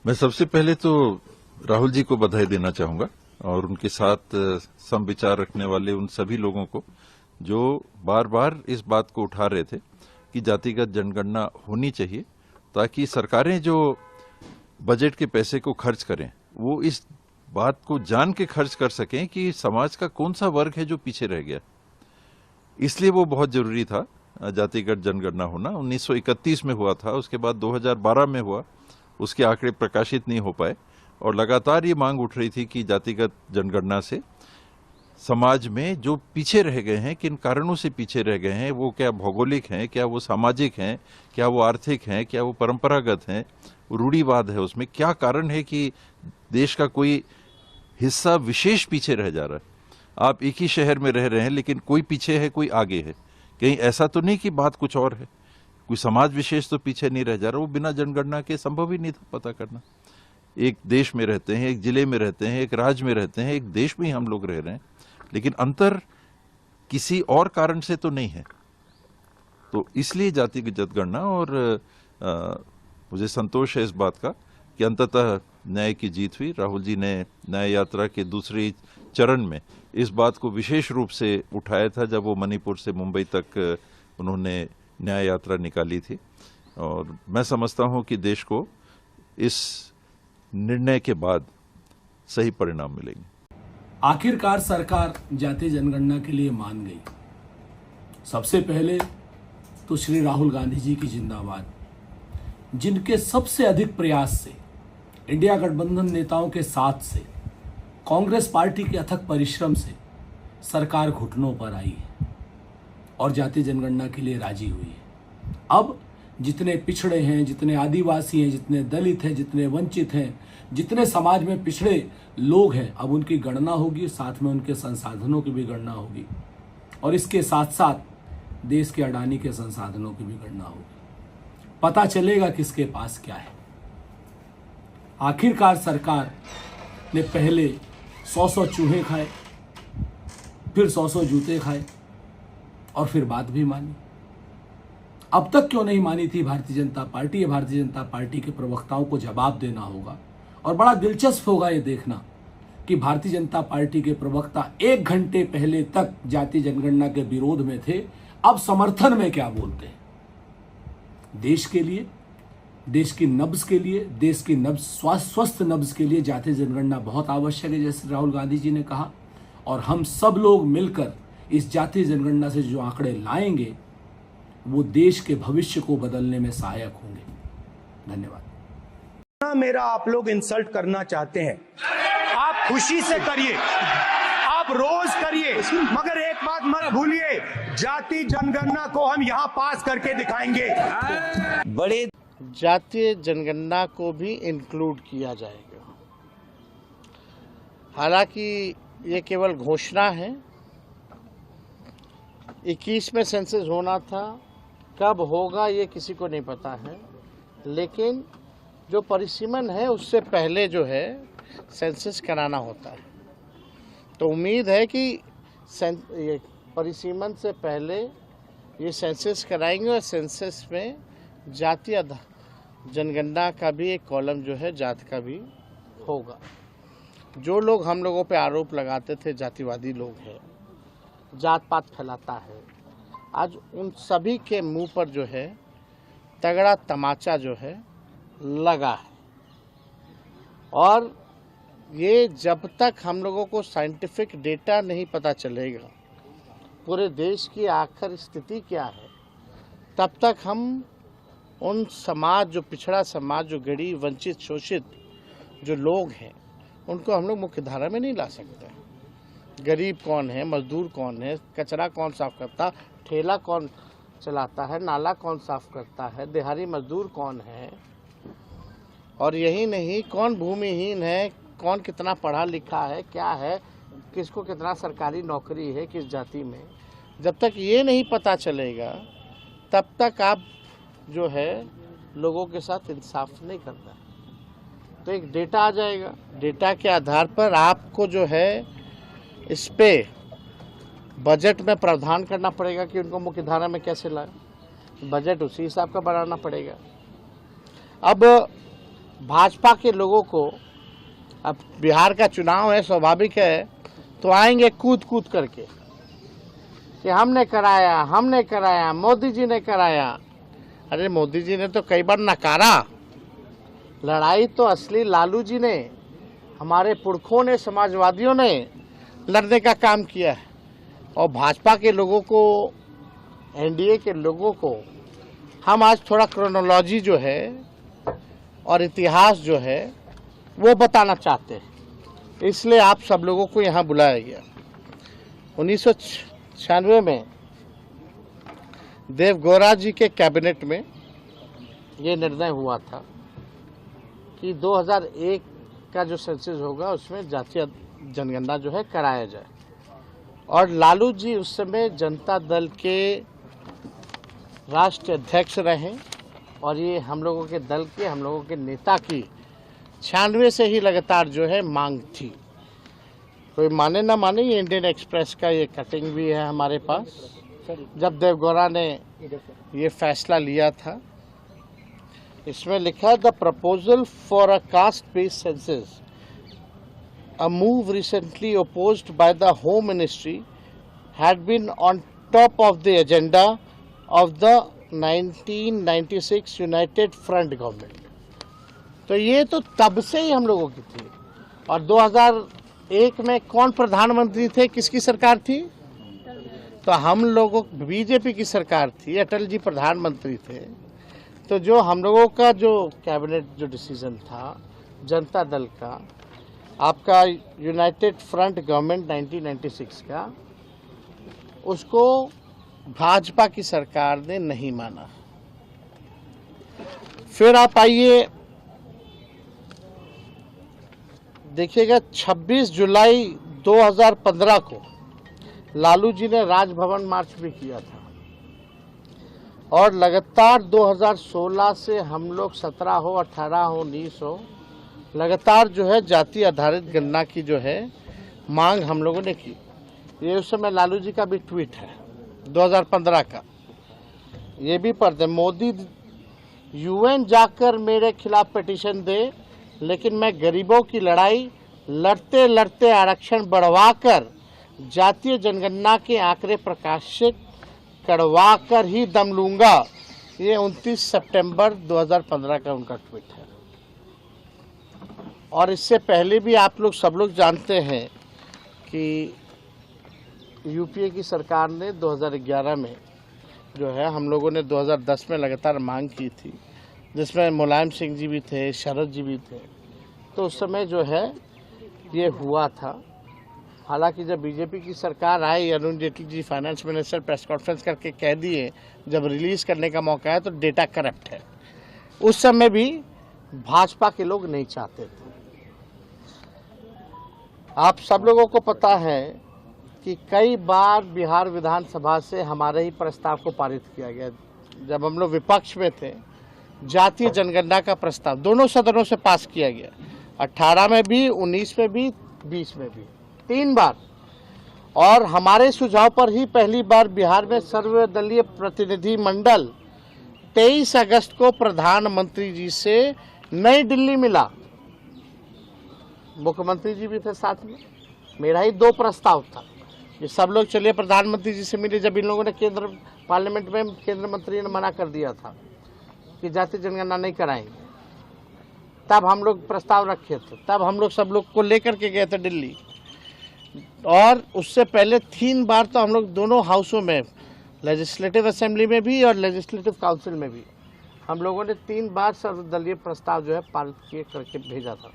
मैं सबसे पहले तो राहुल जी को बधाई देना चाहूंगा और उनके साथ समविचार रखने वाले उन सभी लोगों को जो बार बार इस बात को उठा रहे थे कि जातिगत जनगणना होनी चाहिए ताकि सरकारें जो बजट के पैसे को खर्च करें वो इस बात को जान के खर्च कर सकें कि समाज का कौन सा वर्ग है जो पीछे रह गया। इसलिए वो बहुत जरूरी था जातिगत जनगणना होना। 1931 में हुआ था, उसके बाद 2012 में हुआ, उसके आंकड़े प्रकाशित नहीं हो पाए और लगातार ये मांग उठ रही थी कि जातिगत जनगणना से समाज में जो पीछे रह गए हैं, किन कारणों से पीछे रह गए हैं, वो क्या भौगोलिक हैं, क्या वो सामाजिक हैं, क्या वो आर्थिक हैं, क्या वो परंपरागत हैं, रूढ़िवाद है उसमें, क्या कारण है कि देश का कोई हिस्सा विशेष पीछे रह जा रहा है। आप एक ही शहर में रह रहे हैं लेकिन कोई पीछे है, कोई आगे है। कहीं ऐसा तो नहीं कि बात कुछ और है, कोई समाज विशेष तो पीछे नहीं रह जा रहा। वो बिना जनगणना के संभव ही नहीं था पता करना। एक देश में रहते हैं, एक जिले में रहते हैं, एक राज्य में रहते हैं, एक देश में ही हम लोग रह रहे हैं, लेकिन अंतर किसी और कारण से तो नहीं है। तो इसलिए जातिगत जनगणना और मुझे संतोष है इस बात का कि अंततः न्याय की जीत हुई। राहुल जी ने न्याय यात्रा के दूसरे चरण में इस बात को विशेष रूप से उठाया था जब वो मणिपुर से मुंबई तक उन्होंने न्याय यात्रा निकाली थी और मैं समझता हूं कि देश को इस निर्णय के बाद सही परिणाम मिलेंगे। आखिरकार सरकार जातीय जनगणना के लिए मान गई। सबसे पहले तो श्री राहुल गांधी जी की जिंदाबाद, जिनके सबसे अधिक प्रयास से, इंडिया गठबंधन नेताओं के साथ से, कांग्रेस पार्टी के अथक परिश्रम से सरकार घुटनों पर आई है और जातीय जनगणना के लिए राजी हुई है। अब जितने पिछड़े हैं, जितने आदिवासी हैं, जितने दलित हैं, जितने वंचित हैं, जितने समाज में पिछड़े लोग हैं, अब उनकी गणना होगी, साथ में उनके संसाधनों की भी गणना होगी और इसके साथ साथ देश के अडानी के संसाधनों की भी गणना होगी। पता चलेगा किसके पास क्या है। आखिरकार सरकार ने पहले 100 चूहे खाए, फिर 100 जूते खाए और फिर बात भी मानी। अब तक क्यों नहीं मानी थी भारतीय जनता पार्टी? या भारतीय जनता पार्टी के प्रवक्ताओं को जवाब देना होगा और बड़ा दिलचस्प होगा ये देखना कि भारतीय जनता पार्टी के प्रवक्ता 1 घंटे पहले तक जातीय जनगणना के विरोध में थे, अब समर्थन में क्या बोलते हैं। देश के लिए, देश की नब्ज के लिए, देश की नब्ज, स्वस्थ नब्ज के लिए जातीय जनगणना बहुत आवश्यक है, जैसे राहुल गांधी जी ने कहा। और हम सब लोग मिलकर इस जातीय जनगणना से जो आंकड़े लाएंगे वो देश के भविष्य को बदलने में सहायक होंगे। धन्यवाद। मेरा आप लोग इंसल्ट करना चाहते हैं, आप खुशी से करिए, आप रोज करिए, मगर एक बात मत भूलिए, जाति जनगणना को हम यहाँ पास करके दिखाएंगे। बड़े जातीय जनगणना को भी इंक्लूड किया जाएगा। हालांकि ये केवल घोषणा है। 21 में सेंसस होना था, कब होगा ये किसी को नहीं पता है, लेकिन जो परिसीमन है उससे पहले जो है सेंसस कराना होता है। तो उम्मीद है कि ये परिसीमन से पहले ये सेंसस कराएंगे और सेंसस में जातीय जनगणना का भी एक कॉलम जो है जात का भी होगा। जो लोग हम लोगों पे आरोप लगाते थे जातिवादी लोग हैं, जात पात फैलाता है, आज उन सभी के मुंह पर जो है तगड़ा तमाचा जो है लगा है। और ये जब तक हम लोगों को साइंटिफिक डेटा नहीं पता चलेगा पूरे देश की आखिर स्थिति क्या है, तब तक हम उन समाज, जो पिछड़ा समाज, जो गरीब, वंचित, शोषित जो लोग हैं, उनको हम लोग मुख्य धारा में नहीं ला सकते। गरीब कौन है, मजदूर कौन है, कचरा कौन साफ करता, ठेला कौन चलाता है, नाला कौन साफ करता है, दिहाड़ी मजदूर कौन है, और यही नहीं कौन भूमिहीन है, कौन कितना पढ़ा लिखा है, क्या है, किसको कितना सरकारी नौकरी है, किस जाति में। जब तक ये नहीं पता चलेगा तब तक आप जो है लोगों के साथ इंसाफ नहीं करना। तो एक डेटा आ जाएगा, डेटा के आधार पर आपको जो है इस पे बजट में प्रावधान करना पड़ेगा कि उनको मुख्य धारा में कैसे लाए। बजट उसी हिसाब का बनाना पड़ेगा। अब भाजपा के लोगों को, अब बिहार का चुनाव है, स्वाभाविक है, तो आएंगे कूद कूद करके कि हमने कराया, मोदी जी ने कराया। अरे मोदी जी ने तो कई बार नकारा। लड़ाई तो असली लालू जी ने, हमारे पुरखों ने, समाजवादियों ने लड़ने का काम किया है। और भाजपा के लोगों को, एनडीए के लोगों को हम आज थोड़ा क्रोनोलॉजी जो है और इतिहास जो है वो बताना चाहते हैं, इसलिए आप सब लोगों को यहाँ बुलाया गया। 1996 में देवगौड़ा जी के कैबिनेट में ये निर्णय हुआ था कि 2001 का जो सेंसस होगा उसमें जातीय जनगणना जो है कराया जाए। और लालू जी उस समय जनता दल के राष्ट्रीय अध्यक्ष रहे और ये हम लोगों के दल के, हम लोगों के नेता की 96 से ही लगातार जो है मांग थी। कोई माने ना माने, ये इंडियन एक्सप्रेस का ये कटिंग भी है हमारे पास। जब देवगौड़ा ने ये फैसला लिया था, इसमें लिखा the proposal for a caste based census, a move recently opposed by the Home Ministry, had been on top of the agenda of the 1996 United Front government. तो ये तो तब से ही हम लोगों की थी। और 2001 में कौन प्रधानमंत्री थे, किसकी सरकार थी? तो हम लोगों, बीजेपी की सरकार थी, अटल जी प्रधानमंत्री थे। तो जो हम लोगों का जो कैबिनेट जो डिसीजन था जनता दल का, आपका यूनाइटेड फ्रंट गवर्नमेंट 1996 का, उसको भाजपा की सरकार ने नहीं माना। फिर आप आइए देखिएगा, 26 जुलाई 2015 को लालू जी ने राजभवन मार्च भी किया था। और लगातार 2016 से हम लोग 17 हो, 18 हो, 19 हो, लगातार जो है जाति आधारित गणना की जो है मांग हम लोगों ने की। ये उस समय लालू जी का भी ट्वीट है 2015 का, ये भी पढ़ते, मोदी यूएन जाकर मेरे खिलाफ पिटीशन दे, लेकिन मैं गरीबों की लड़ाई लड़ते लड़ते आरक्षण बढ़वाकर जातीय जनगणना के आंकड़े प्रकाशित करवाकर ही दम लूंगा। ये 29 सितंबर 2015 का उनका ट्वीट है। और इससे पहले भी आप लोग सब लोग जानते हैं कि यूपीए की सरकार ने 2011 में जो है, हम लोगों ने 2010 में लगातार मांग की थी, जिसमें मुलायम सिंह जी भी थे, शरद जी भी थे। तो उस समय जो है ये हुआ था। हालांकि जब बीजेपी की सरकार आई, Arun Jaitley ji finance minister press conference करके कह दिए जब रिलीज करने का मौका है तो डेटा करप्ट है। उस समय भी भाजपा के लोग नहीं चाहते थे। आप सब लोगों को पता है कि कई बार बिहार विधानसभा से हमारे ही प्रस्ताव को पारित किया गया। जब हम लोग विपक्ष में थे, जातीय जनगणना का प्रस्ताव दोनों सदनों से पास किया गया, 18 में भी, 19 में भी, 20 में भी, 3 बार। और हमारे सुझाव पर ही पहली बार बिहार में सर्वदलीय प्रतिनिधि मंडल 23 अगस्त को प्रधानमंत्री जी से नई दिल्ली मिला। मुख्यमंत्री जी भी थे साथ में। मेरा ही 2 प्रस्ताव था कि सब लोग चलिए प्रधानमंत्री जी से मिले। जब इन लोगों ने केंद्र पार्लियामेंट में केंद्र मंत्री ने मना कर दिया था कि जातीय जनगणना नहीं कराएंगे, तब हम लोग प्रस्ताव रखे थे, तब हम लोग सब लोग को लेकर के गए थे दिल्ली। और उससे पहले 3 बार तो हम लोग दोनों हाउसों में, लेजिस्लेटिव असेंबली में भी और लेजिस्लेटिव काउंसिल में भी, हम लोगों ने 3 बार सर्वदलीय प्रस्ताव जो है पारित किए करके भेजा था।